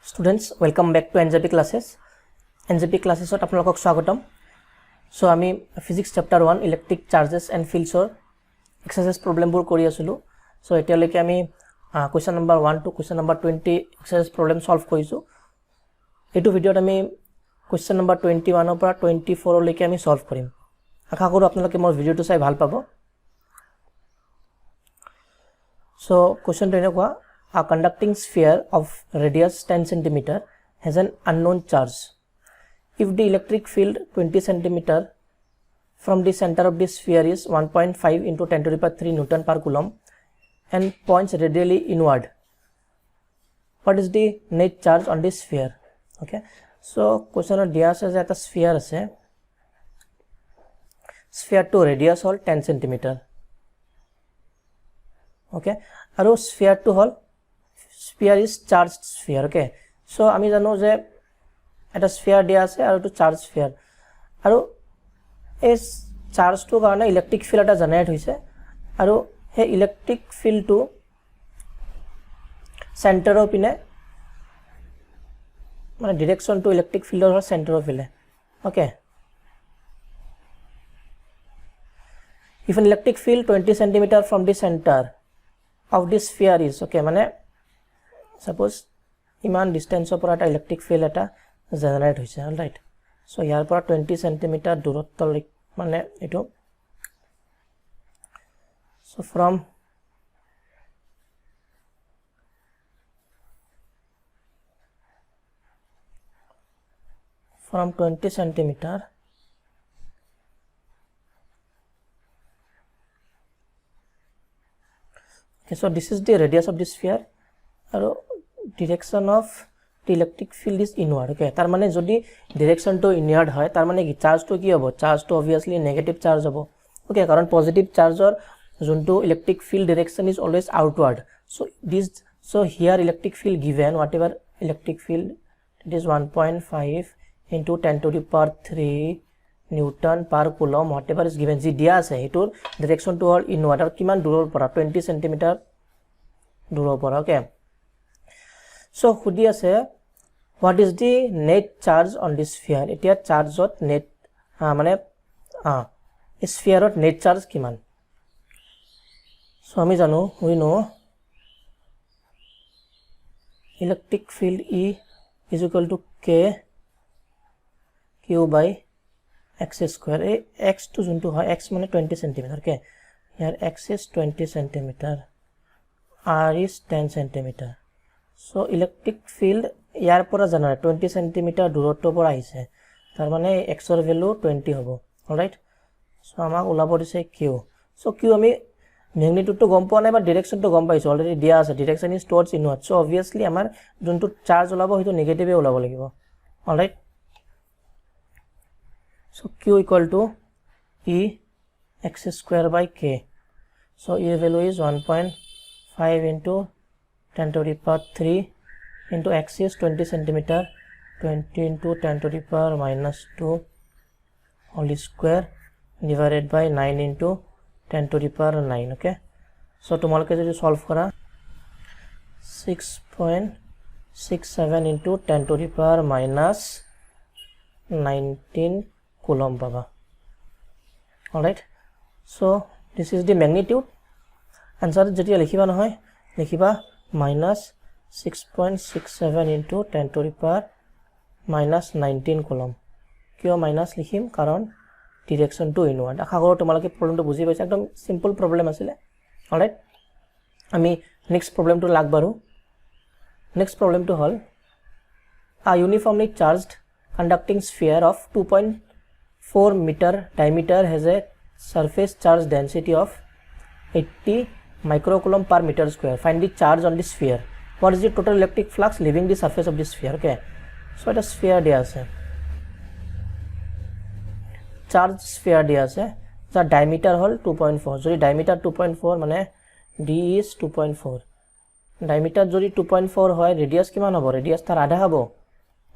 Students, welcome back to NJP classes. NJP classes ot apnalok swagotam. So ami physics chapter 1 electric charges and fields or exercise problem bur kori asilu. So etialeke ami question number 1 to question number 20 exercise problem solve korisu. Etu video ami question number 21 opara 24 leke ami solve korim. Akha koru apnaloke mor video to sai bhal pabo. So question to enekwa, a conducting sphere of radius 10 cm has an unknown charge. If the electric field 20 cm from the center of the sphere is 1.5 into 10 to the power 3 Newton per Coulomb and points radially inward, what is the net charge on this sphere? Okay, so question of dia says that a sphere ase, sphere to radius hol 10 cm. Okay, aru sphere to hol, sphere is charged sphere. Okay, so আমি জানো যে এটা sphere দিয়া আছে আৰু to charged sphere আৰু এই charge to কাৰণে ইলেক্ট্ৰিক ফিল্ড এটা জেনাৰেট হৈছে আৰু হে electric field to centre of পিনে মানে ডাইৰেকশন to ইলেক্ট্ৰিক ফিল্ডৰ সেন্টাৰ অফ পিনে. Okay, if an electric field 20 cm from the center of this sphere is, okay, মানে suppose ইমান ডিসটেন্সৰ পৰা এটা ইলেক্ট্ৰিক ফিল্ড এটা জেনাৰেট হৈছে, অলৰাইট. সো ইয়াৰ পৰা 20 cm দূৰত্ব মানে এটো, so from 20 cm okay, so this is the radius of the sphere and direction of the electric field is inward. Okay, tar mane jodi direction to inward hoy tar mane ki charge to ki hobo, charge to obviously negative charge hobo. Okay, karon positive charge or junto electric field direction is always outward. So here electric field given, whatever electric field, it is 1.5 into 10 to the power 3 Newton per Coulomb, whatever is given. Ji dia ase etur direction to all inward ar kiman duror pora 20 cm duror pora. Okay, so khudi ase what is the net charge on this sphere. Etia charge ot net mane sphere ot net charge kiman. So ami jano, we know electric field E is equal to K Q by x square. A x to junto hoy x mane 20 cm. Okay, here x is 20 cm, r is 10 cm. So electric field ইয়াৰ পৰা জানা 20 cm দূৰত্ব পৰা আহিছে, তাৰ মানে x ৰ value 20 হ'ব. Alright, so আমাক ওলাব দিছে q. সো q আমি ম্যাগনিটিউড তো গম পোৱা নাই বা ডাইৰেকশন তো গম পাইছো, অলৰেডি দিয়া আছে direction is towards inward. So obviously আমাৰ যোনটো চাৰ্জ ওলাব হেতু নেগেটিভে ওলাব লাগিব. Alright, so q equal to e x square by k. so e value is 1.5 into 10 to the power 3 into x is 20 cm, 20 into 10 to the power minus 2 whole square divided by 9 into 10 to the power 9. Okay, so তোমালোকে যদি solve কৰা 6.67 into 10 to the power minus 19 Coulomb paba. Alright, so this is the magnitude. Answer jetia likhiba nohoy likhiba minus 6.67 into 10 to the power minus 19 Coulomb. Kyo minus likhim karon direction to inward. Akha koro tomaloke problem to buji paise, ekdom simple problem asile. Alright, ami next problem to lag baru. Next problem to hol, a uniformly charged conducting sphere of 2.4 meter diameter has a surface charge density of 80 microcoulomb per meter square. Find the charge on the sphere. What is the total electric flux leaving the surface of the sphere? Okay, so এটা sphere দিয়া আছে, charge sphere দিয়া আছে, যাৰ diameter হল 2.4. যদি diameter 2.4 মানে d is 2.4, diameter যদি 2.4 হয় radius কিমান হ'ব? radius তাৰ আধা হ'ব,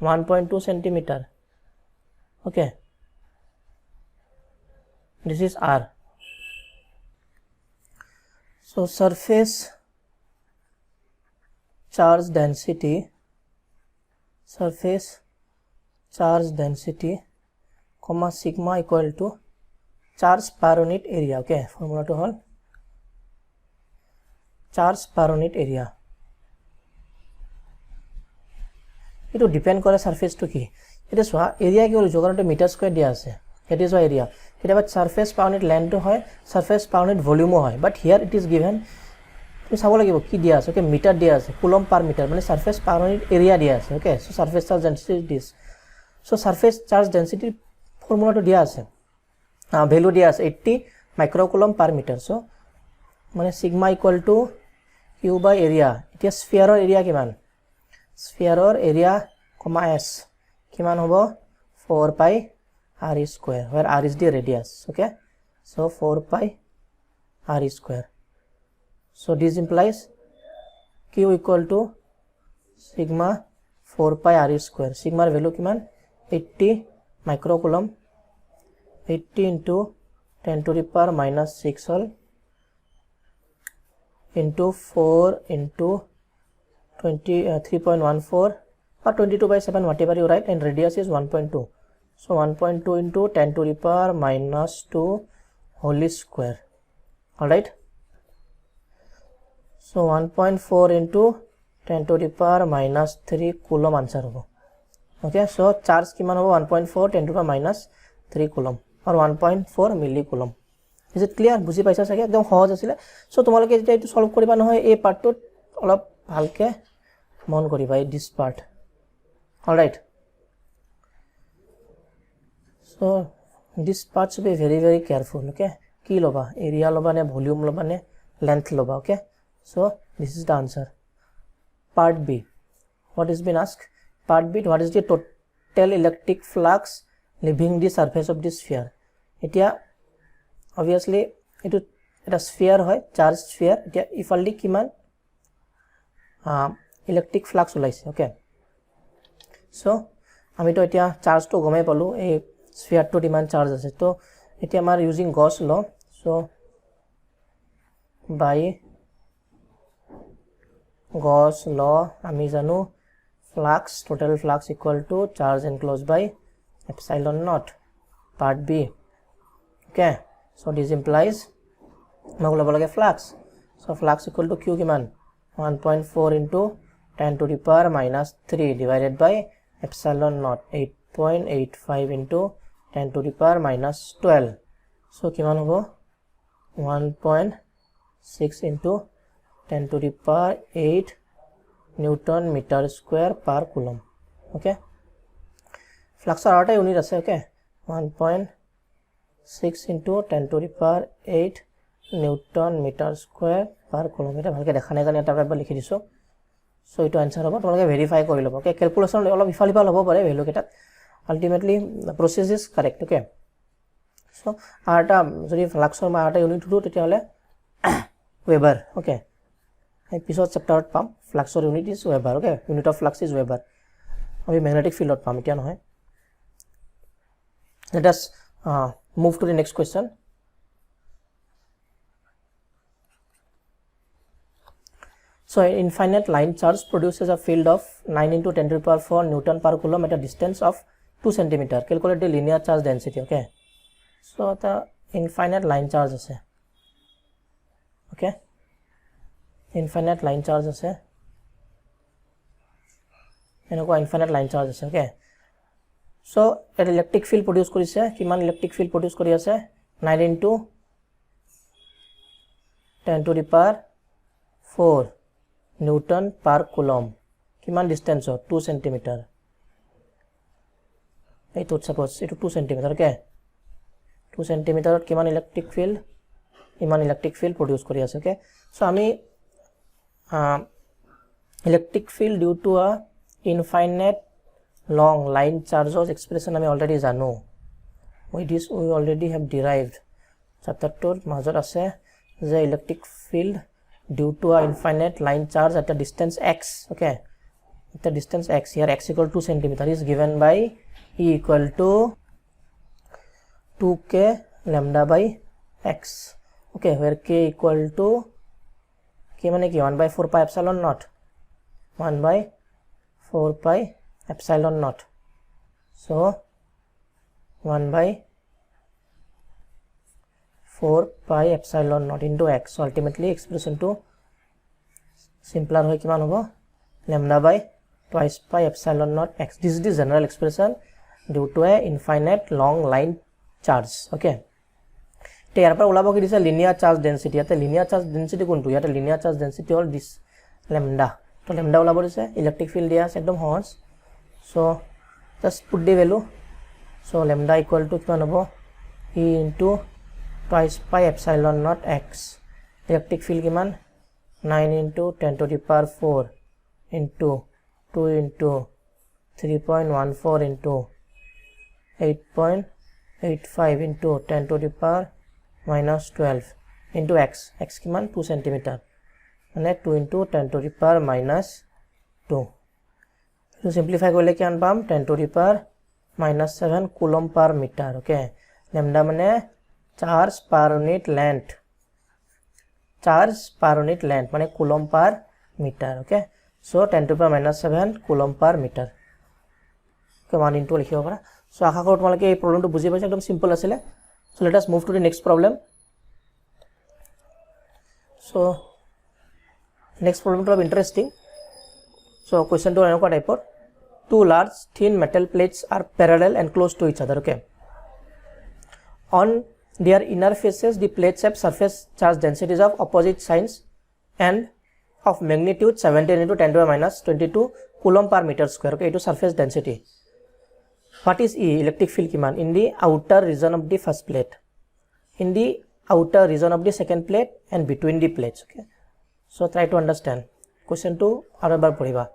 1.2 cm. Okay, this is r. So surface charge density surface charge density comma sigma equal to charge per unit area. Okay, formula to hol charge per unit area. It will depend on surface to ki. It is why area ki jogar to meter square dia ase. It is why area. It about surface per unit land to hoy, surface per unit volume hoy. But here it is given. To sabo lagibo ki dia ase. Okay, meter dia ase. Coulomb per meter. Mane surface per unit area dia ase. Okay, so surface charge density is this. So surface charge density formula to dia ase. Value dia ase 80 microcoulomb per meter. So mane sigma equal to q by area. It is sphere or area kiman. Sphere or area comma s kiman hobo 4 pi r square, where r is the radius. Okay, so 4 pi r square. So this implies q equal to sigma 4 pi r square. Sigma value kiman 80 microcoulomb, 80 into 10 to the power minus 6 whole into 4 into 3.14 or 22 by 7, whatever you write, and radius is 1.2. So 1.2 into 10 to the power minus 2 whole square. Alright. So 1.4 into 10 to the power minus 3 coulomb answer hobo. Okay, so charge kiman hobo 1.4 10 to the power minus 3 coulomb or 1.4 millicoulomb. Is it clear? Buji paisa sage ekdom সহজ আছিল. So তোমালোকে যেটা এটো solve কৰিবা নহয় এই পাৰ্টটো অলপ ভালকে মন কৰিবা এই this part. All right, so this part should be very very careful. Okay, ki loba area loba ne volume loba ne length loba. Okay, so this is the answer. Part B, what is been asked? Part B, what is the total electric flux leaving the surface of the sphere? Etia obviously it a sphere hoy, charge sphere. Etia ifaldi kiman electric flux olaise. Okay, so আমি তো এতিয়া charge তো গমে পালো এই sphere তো demand charge আছে তো এতিয়া আমাৰ ইউজিং গস ল সো বাই গস ল আমি জানো flux total flux equal to charge enclose by epsilon naught part B okay so this implies আমাক লব লাগে flux so flux equal to q কিমান 1.4 into 10 to the power minus 3 divided by epsilon naught 8.85 into 10 to the power minus 12. So kiman hobo 1.6 into 10 to the power 8 Newton meter square per coulomb. Okay, flux arata unit ase. Okay, 1.6 into 10 to the power 8 Newton meter square per coulomb. Eta bhalke dekhane kane eta bar likhi diso. So ito answer hobo tomaloke verify kori lobo. Okay, calculation olop ifal hobo pare value ketat, ultimately the process is correct. Okay, so arta jodi flux or arta unit to tetia hole Weber. Okay, episode chapter pam flux or unit is Weber. Okay, unit of flux is Weber. Abi magnetic field pam etia nohoy. Let us move to the next question. So infinite line charge produces a field of 9 into 10 to the power 4 Newton per coulomb at a distance of 2 cm. Calculate the linear charge density. Okay, so the infinite line charge ase. Okay, infinite line charge ase, enoko infinite line charge ase. Okay, so an electric field produce korise, kiman electric field produce kori ase 9 into 10 to the power 4 Newton per coulomb. Kiman distance ho 2 cm. Ei to suppose it 2 cm. Okay, 2 cm kiman electric field, iman electric field produce kori ase. Okay, so ami electric field due to a infinite long line charge expression ami already jano. We already have derived. Chapter 2 major ase the electric field due to a infinite line charge at a distance x. Okay, at the distance x, here x equal to 2 cm is given by E equal to 2k lambda by x. Okay, where k equal to k mane ki 1 by 4 pi epsilon naught, 1 by 4 pi epsilon naught. So 1 by 4 pi epsilon naught into x. So ultimately expression to simpler hoy kiman hobo lambda by twice pi epsilon naught x. This is the general expression due to a infinite long line charge. Okay, te yar par ulabo ki dise linear charge density. Yate linear charge density kuntu, yate linear charge density all this lambda. To lambda ulabo dise electric field dia ekdom hot. So just put the value. So lambda equal to kiman hobo e into twice pi epsilon naught x. Electric field kiman 9 into 10 to the power 4 into 2 into 3.14 into 8.85 into 10 to the power minus 12 into x. X kiman 2 cm. And 2 into 10 to the power minus 2. To simplify korle kiman pam 10 to the power minus 7 coulomb per meter. Okay, lambda mane charge per unit length. Charge per unit length mane coulomb per meter. Okay, so 10 to the power minus 7 coulomb per meter. Okay, 1 into likhibo para. So akha koro tumaloke ei problem to bujhi paise, ekdom simple asile. So let us move to the next problem. So next problem to interesting. So question to enokwa type or two large thin metal plates are parallel and close to each other. Okay, on their inner faces the plates have surface charge densities of opposite signs and of magnitude 17 into 10 to the minus 22 coulomb per meter square. Okay, it is surface density. What is E? Electric field kiman in the outer region of the first plate, in the outer region of the second plate and between the plates. Okay, so try to understand question to aru ebar poriba,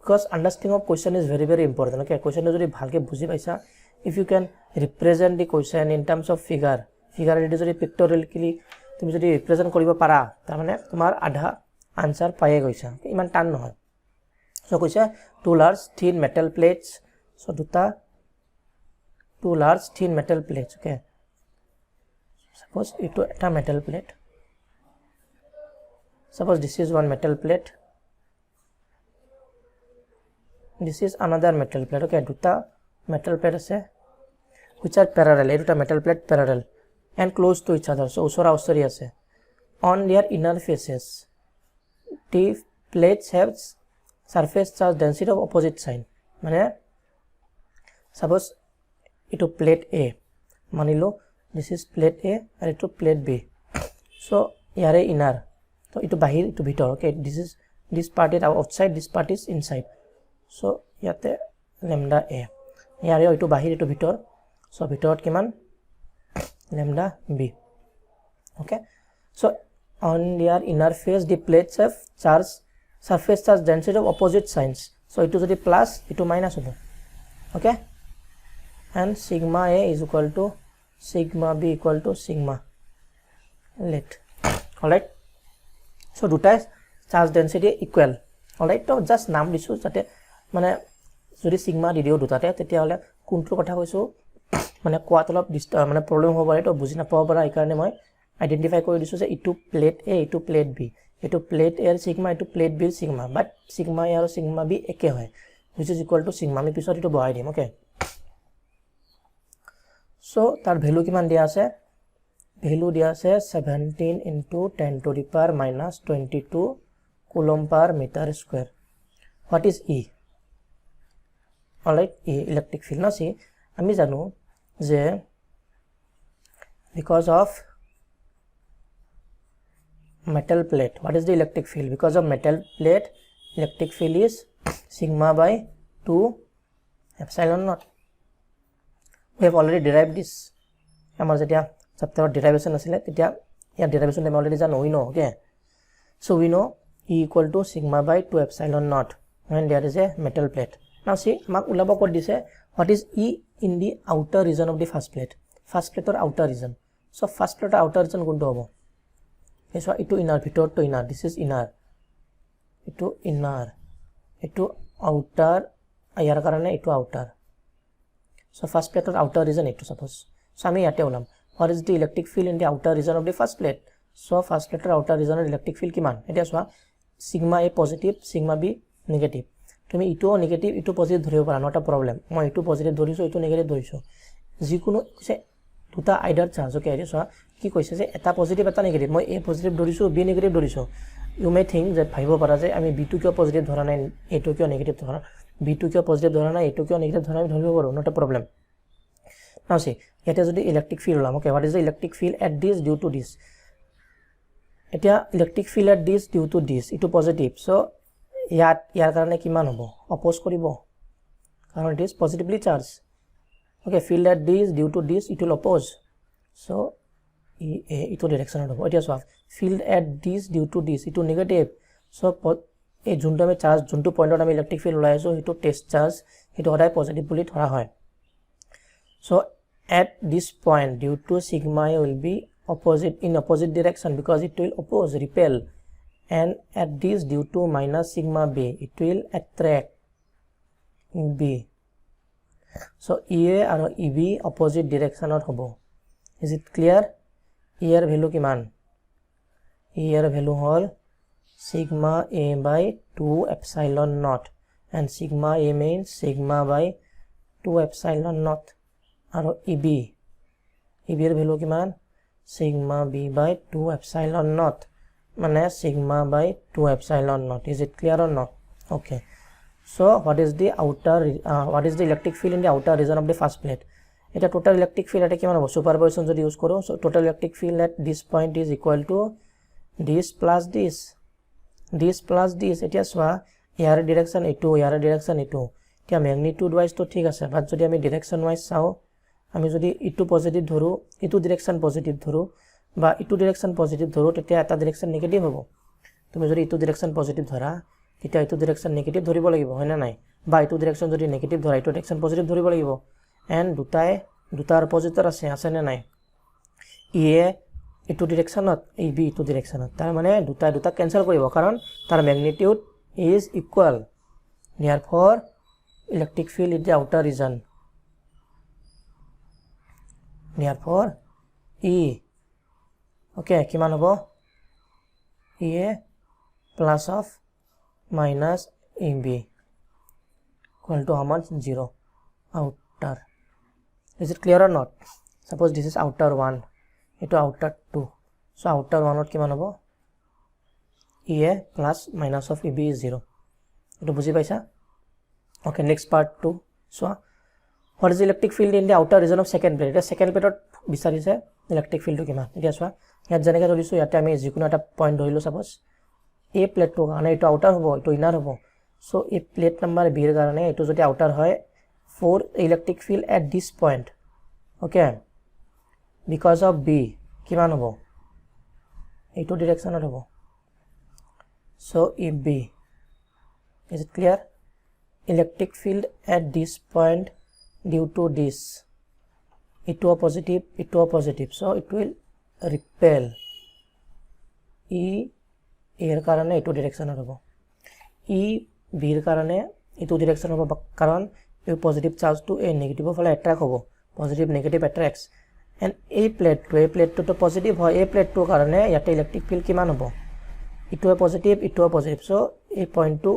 because understanding of question is very very important. Okay, question to jodi bhalke bujhi paisa, if you can represent the question in terms of figure it jodi pictorially তুমি যদি represent কৰিব পাৰা তাৰ মানে তোমাৰ আধা answer পায়ে গৈছা, ইমান টান নহয়। সো কৈছে টু লার্জ থিন মেটাল প্লেটস, সো দুটা টু লার্জ থিন মেটাল প্লেটস। ওকে, সাপোজ ইটো এটা metal plate, suppose this is one metal plate, this is another metal plate. Okay, duta metal plate ase which are parallel, ei duta metal plate parallel and close to each other, so usora usori ase. On their inner faces the plates have surface charge density of opposite sign. Mane suppose ito plate A, manilo this is plate A and ito plate B, so yare inner, so ito bahir ito bhitor. Okay, this part is outside, this part is inside, so yate lambda A, yare ito bahir ito bhitor, so bhitorot kiman lambda B. Okay, so on their inner face the plates have surface charge density of opposite signs, so ito jodi plus ito minus hobo. Okay, and sigma A is equal to sigma B equal to sigma let. All right, so duta charge density equal. All right, to just নাম দিছো যাতে মানে যদি sigma দি দিও দুটাতে তেতিয়া হলে কোনটোৰ কথা কৈছো মানে কোৱাত অলপ মানে প্ৰবলেম হ'ব পাৰে, তো বুজি নাপাব পাৰা, এই কাৰণে মই আইডেন্টিফাই কৰি দিছো যে ইটো প্লেট A ইটো প্লেট B, ইটো প্লেট A সিগমা ইটো plate B sigma, but sigma A আৰু সিগমা B একে হয়, which is equal to sigma. আমি পিছত ইটো বহাই দিম। ওকে, সো তাৰ ভ্যালু কিমান দিয়া আছে, ভ্যালু দিয়া আছে 17 into 10 to the power minus 22 coulomb per meter square. What is E? All right, E electric field. Now see, আমি জানো যে because of metal plate, what is the electric field? Because of metal plate electric field is sigma by 2 epsilon naught. We have already derived this. Amar jetia chapter derivation asile tetia ya derivation time already jano we know. Okay, so we know E equal to sigma by 2 epsilon naught when there is a metal plate. Now see, amak ulabo kod dise what is E in the outer region of the first plate or outer region. So first plate or outer region kuntu hobo, so ito inner, bhitor to inner, this is inner, ito inner, ito outer, ayar karone ito outer. So first plate or outer region ito suppose. So ami yate olam what is the electric field in the outer region of the first plate. So first plate or outer region of electric field kiman, eta swa sigma A positive sigma B negative. তুমি ইটো negative ইটো positive ধৰিব পাৰা not a problem মই ইটো positive ধৰিছো ইটো negative ধৰিছো যিকোনো কৈছে দুটা আইডাৰ চাৰ্জ ওকে এতিয়া চোৱা কি কৈছে যে এটা পজিটিভ এটা নেগেটিভ মই এ পজিটিভ ধৰিছো বি নেগেটিভ ধৰিছো ইউ মে থিংক যে ভাবিব পাৰা যে আমি বি টু কিয় পজিটিভ ধৰা নাই এটো কিয় নেগেটিভ ধৰা বি টু কিয় পজিটিভ ধৰা নাই এটো কিয় নেগেটিভ ধৰা আমি ধৰিব পাৰো নট আ প্ৰব্লেম নাও সি ইয়াতে যদি ইলেক্ট্ৰিক ফিল্ড ওলাম okay what is the electric field at this due to this এতিয়া electric field at this due to this ইটো পজিটিভ সো ইয়াৰ কাৰণে কিমান হ'ব অপোজ কৰিব কাৰণ it is positively charge okay field at this due to this it will oppose so ইটো ডাইৰেকশ্যনত হ'ব এতিয়া চোৱা field at this due to this ইটো নেগেটিভ সো এই যোনটো আমি চাৰ্জ যোনটো পইণ্টত আমি ইলেক্ট্ৰিক ফিল্ড ওলাই আছো সেইটো টেষ্ট চাৰ্জ সেইটো সদায় পজিটিভ বুলি ধৰা হয় so at this point due to sigma will be opposite in opposite direction because it will oppose repel and at this due to minus sigma b it will attract b so ea and eb opposite direction or hobo is it clear e er value kiman e er value hol sigma a by 2 epsilon naught and sigma a means sigma by 2 epsilon naught আৰু EB EB এর value কিমান sigma b by 2 epsilon naught মানে sigma by 2 epsilon naught is it clear or not okay so what is the electric field in the outer region of the first plate এটা total electric field এটা কিমান হ'ব superposition যদি use করো so total electric field at this point is equal to this plus this এতিয়া সোয়া ইয়াৰ direction এটো ইয়াৰ direction এটো এতিয়া ম্যাগনিটিউড ওয়াইজ তো ঠিক আছে বাট যদি আমি ডাইৰেকশন ওয়াইজ চাও আমি যদি ইটো পজিটিভ ধৰো ইটো ডাইৰেকশন পজিটিভ ধৰো বা ইটো ডাইৰেকশন পজিটিভ ধৰো তেতিয়া এটা ডাইৰেকশন নেগেটিভ হ'ব তুমি যদি ইটো ডাইৰেকশন পজিটিভ ধৰা তেতিয়া ইটো ডাইৰেকশন নেগেটিভ ধৰিব লাগিব হয় না নাই বা ইটো ডাইৰেকশন যদি নেগেটিভ ধৰা ইটো ডাইৰেকশন পজিটিভ ধৰিব লাগিব এন্ড দুটাৰ অপজিটৰ আছে না নাই এ ইটো ডাইৰেকশনত এ বি ইটো ডাইৰেকশনত তাৰ মানে দুটা কেনসেল কৰিব কাৰণ তাৰ magnitude is equal therefore electric field in the outer region therefore E okay কিমান হ'ব E plus of minus EB equal to how much 0 outer is it clear or not suppose this is outer 1 into outer 2 so outer 1 ত কিমান হ'ব E plus minus of EB is 0 এটো বুজি পাইছা okay next part 2 so what is the electric field in the outer region of second plate the second plate বিচাৰিছে electric field to কিমান এতিয়া চোৱা ইয়াত জেনেকা ধৰিছো ইয়াতে আমি যিকোনো এটা পইণ্ট ধৰিলো suppose a plate to কাৰণে এটো আউটাৰ হ'ব এটো ইনাৰ হ'ব so a plate number b এৰ কাৰণে এটো যদি আউটাৰ হয় for electric field at this point okay because of b কিমান হ'ব এটো ডাইৰেকশনত হ'ব so if b is it clear electric field at this point due to this it was positive so it will repel e এর কারণে এটো direction হ'ব e b এর কারণে এটো ডাইরেকশন হ'ব কারণ এই পজিটিভ চার্জ টু এ নেগেটিভ ফলে অ্যাট্রাক্ট হ'ব পজিটিভ নেগেটিভ অ্যাট্রাক্টস এন্ড এই প্লেট টু তো পজিটিভ হয় এই প্লেট টু কারণে ইয়াতে ইলেক্ট্রিক ফিল্ড কিমান হ'ব ইটো পজিটিভ সো এই পয়েন্ট টু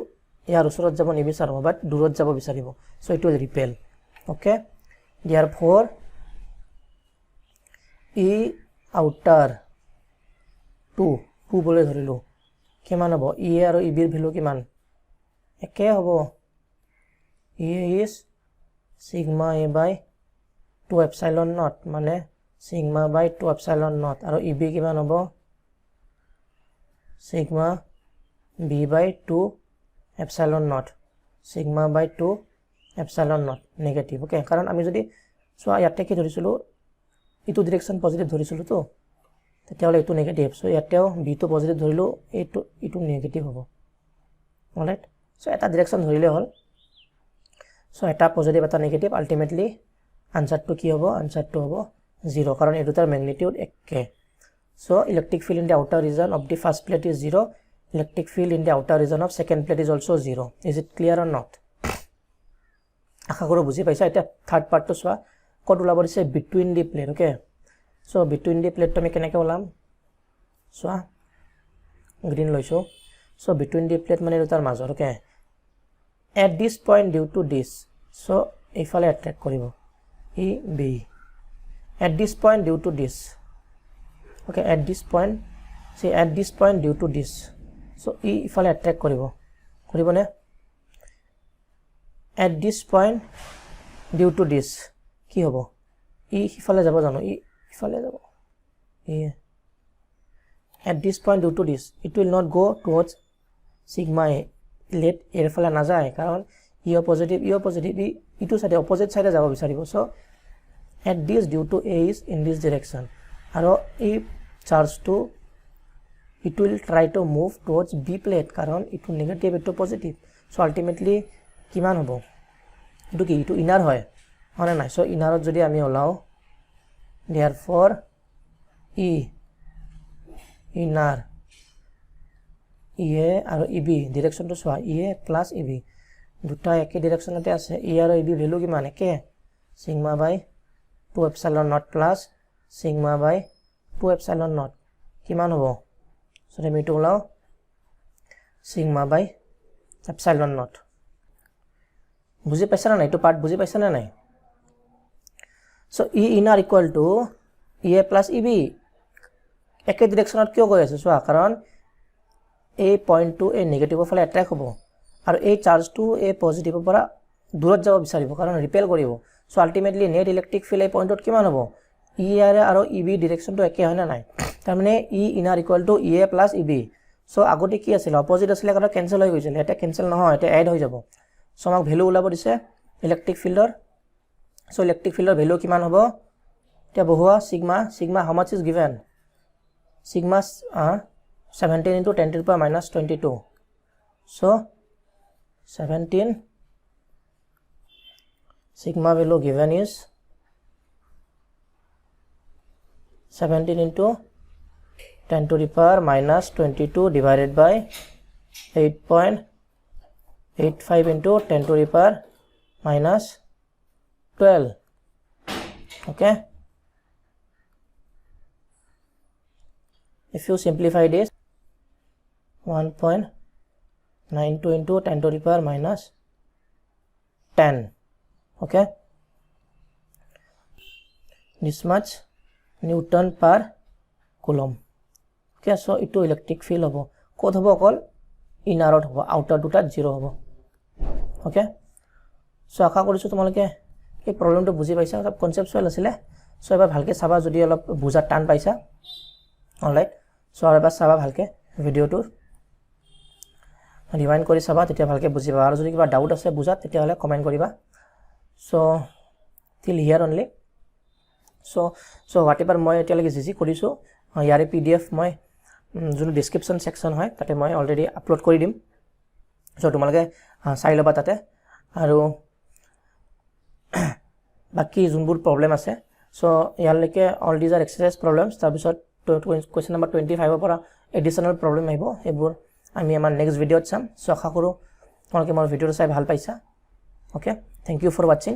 ইয়াৰ ওচৰত যাব নিবিচাৰিব বাট দূৰত যাব বিচাৰিব so it will repel okay therefore e outer 2 বলে ধৰিলো কিমান হ'ব e আৰু e বিৰ ভ্যালু কিমান একে হ'ব e is sigma a by 2 epsilon naught মানে sigma by 2 epsilon naught আৰু e b কিমান হ'ব sigma b by 2 epsilon naught sigma by 2 epsilon naught negative okay কারণ আমি যদি সো ইয়াতে কি ধৰিছিলো ইটো ডাইৰেকশন পজিটিভ ধৰিছিলো তো তেতিয়ালে ইটো নেগেটিভ সো ইয়াতেও বি তো পজিটিভ ধৰিলো ইটো নেগেটিভ হ'ব অলৰাইট সো এটা ডাইৰেকশন ধৰিলে হল সো এটা পজিটিভ এটা নেগেটিভ আলটিমেটলি আনসাৰটো কি হ'ব আনসাৰটো হ'ব 0 কাৰণ এই দুটাৰ ম্যাগনিটিউড একে so electric field in the outer reason of the first plate is 0 electric field in the outer region of second plate is also 0 is it clear or not আশা কৰো বুজি পাইছা এটা থার্ড পার্ট তো সোয়া কত ওলাব দিছে between the plate okay so between the plate তো আমি কেনেকৈ ওলাম সোয়া গ্ৰীন লৈছো so between the plate মানে দুটাৰ মাজৰ okay at this point due to this, so ifale attract koribo EB at this point due to this. Okay, at this point, say at this point due to this, so ifale attract koribo ne. At this point due to this ki hobo ifale jabo jano ifale jabo at this point due to this it will not go towards sigma a, let er fala na jay karon e positive e to side opposite side jabo bisaribo. So at this due to a is in this direction aro e charge to it will try to move towards b plate karon it negative it positive. So ultimately kiman hobo etu ki etu inner hoy hone nai. So inner ot jodi ami olao therefore e inner EA আৰু EB direction to soya EA plus EB দুটা একে directionতে আছে E আৰু EB value কি মানে কে sigma by 2 epsilon naught plus sigma by 2 epsilon naught কিমান হ'ব so আমি এটো লাও sigma by epsilon naught বুজি পাইছা না এটো পার্ট বুজি পাইছা না নাই so E inner equal to EA plus EB একে directionত কিয় গৈ আছে সোয়া কাৰণ a point to a negative ফলে অ্যাট্ৰাক্ট হ'ব আৰু এই চাৰ্জ টু a পজিটিভ পৰা দূৰত যাব বিচাৰিব কাৰণ ৰিপেল কৰিব. So ultimately net electric field এই পইণ্টত কিমান হ'ব e আৰু eb ডিৰেকচনটো একে হয় না নাই তাৰ মানে e inner equal to ea plus eb. So আগতে কি আছিল অপোজিট আছিল কাৰণ কেনসেল হৈ গৈছিল এটা কেনসেল নহয় এটা এড হৈ যাব. সো আমাক ভ্যালু ওলাব দিছে ইলেক্ট্ৰিক ফিল্ডৰ. সো ইলেক্ট্ৰিক ফিল্ডৰ ভ্যালু কিমান হ'ব এটা বহুৱা sigma how much is given sigma 17 into 10 to the power minus 22. So 17 sigma value given is 17 into 10 to the power minus 22 divided by 8.85 into 10 to the power minus 12. Okay, if you simplify this 1.92 into 10 to the power minus 10. Okay, this much Newton per coulomb. Okay, so ito electric field hobo kod hobo okol inner out hobo outer duta 0 hobo. Okay, so akha korisu tomaloke ei problem to buji paisa sab conceptual asile. So ebar bhalke saba jodi olop bujat tan paisa. Alright, so ebar saba bhalke video to ৰিভাইন্ড কৰি চাবা তেতিয়া ভালকে বুজিবা আৰু যদি কিবা doubt আছে বুজাত তেতিয়া হলে কমেন্ট কৰিবা. সো টিল হিয়াৰ অনলি. সো হোৱাটএভাৰ মই এতিয়ালৈকে জিজি কৰিছো ইয়াৰে পিডিএফ মই যোন ডেসক্ৰিপচন সেকশন হয় তাতে মই অলৰেডি আপলোড কৰি দিম. সো তোমালোকে চাই লবা তাতে আৰু বাকি যোনবোৰ প্ৰবলেম আছে সো ইয়ালৈকে all these are exercise problems তাৰ পিছত কোৱেশ্চন নম্বৰ 25 ৰ পৰা এডিশনাল প্ৰবলেম আহিব এবোৰ আমি আমাৰ নেক্সট ভিডিওত চাম. সো আশা কৰো তোমালোকে মোৰ ভিডিওটো চাই ভাল পাইছা. Okay, thank you for watching.